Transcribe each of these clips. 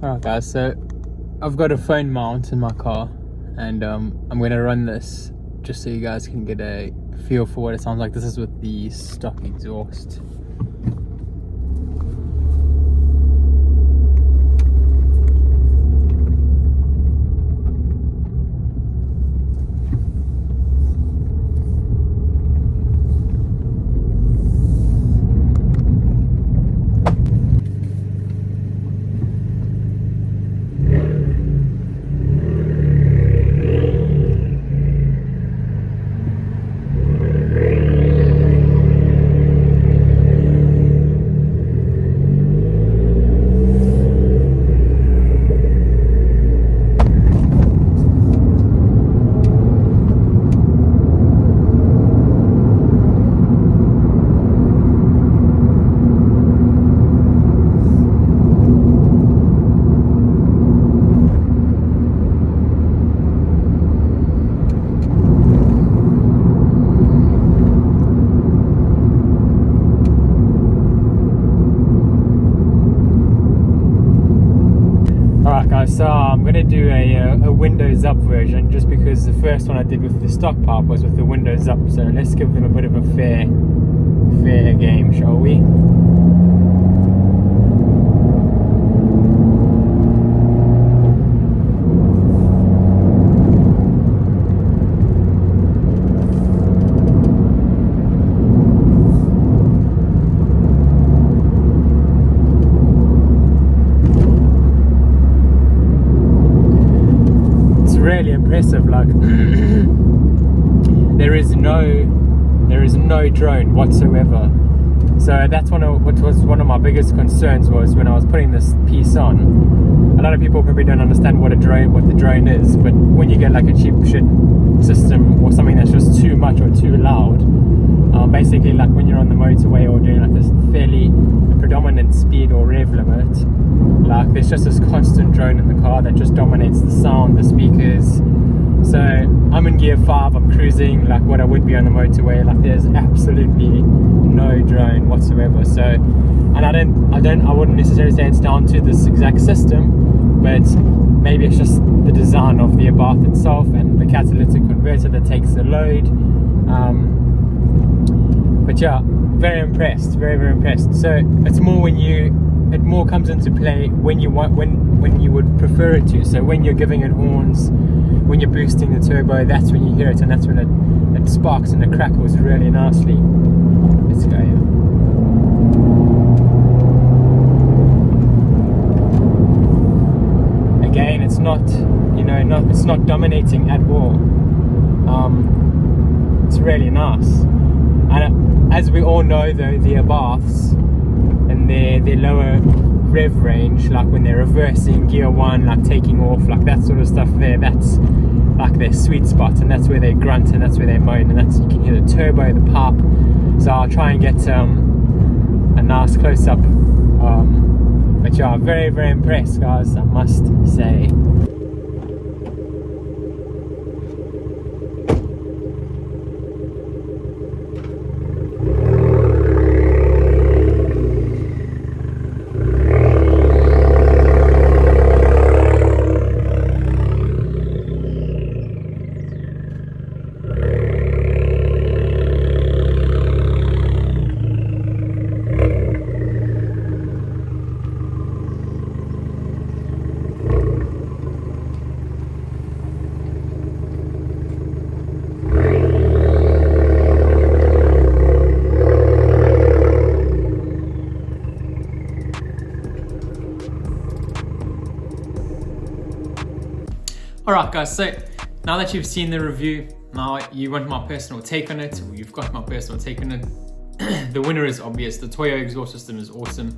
Alright guys, so I've got a phone mount in my car and I'm going to run this just so you guys can get a feel for what it sounds like. This is with the stock exhaust. So I'm going to do a windows up version just because the first one I did with the stock pipe was with the windows up, so let's give them a bit of a fair game, shall we? Really impressive. Like there is no drone whatsoever. So that's what was one of my biggest concerns was when I was putting this piece on. A lot of people probably don't understand what the drone is, but when you get like a cheap shit system or something that's just too much or too loud, basically like when you're on the motorway or doing like a fairly predominant speed or rev limit, like there's just this constant drone in the car that just dominates the sound, the speakers. So I'm in gear 5, I'm cruising like what I would be on the motorway, like there's absolutely no drone whatsoever. So, and I wouldn't necessarily say it's down to this exact system, but maybe it's just the design of the Abarth itself and the catalytic converter that takes the load. But yeah, very impressed, very impressed. So it's more it more comes into play when you would prefer it to. So when you're giving it horns, when you're boosting the turbo, that's when you hear it, and that's when it sparks and it crackles really nicely. Let's go. Yeah. Again, it's not, it's not dominating at all. It's really nice. And as we all know, though, the Abarths and their lower rev range, like when they're reversing gear 1, like taking off, like that sort of stuff there, that's like their sweet spot, and that's where they grunt and that's where they moan, and that's, you can hear the turbo, the pipe. So I'll try and get a nice close-up. But yeah, very impressed, guys, I must say. Alright guys, so now that you've seen the review, now you want my personal take on it, or you've got my personal take on it. The winner is obvious. The Toyo exhaust system is awesome.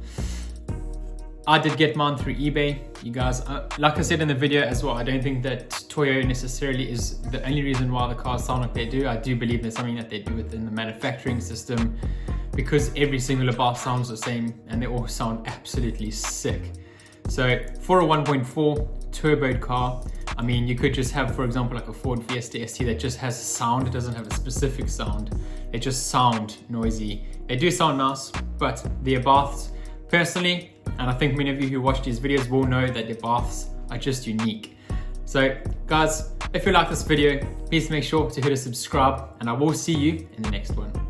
I did get mine through eBay. You guys, like I said in the video as well, I don't think that Toyo necessarily is the only reason why the cars sound like they do. I do believe there's something that they do within the manufacturing system, because every single Abarth sounds the same and they all sound absolutely sick. So for a 1.4 turboed car, I mean, you could just have, for example, like a Ford Fiesta ST that just has a sound. It doesn't have a specific sound. They just sound noisy. They do sound nice, but the Abarths, personally, and I think many of you who watch these videos will know that the baths are just unique. So guys, if you like this video, please make sure to hit a subscribe, and I will see you in the next one.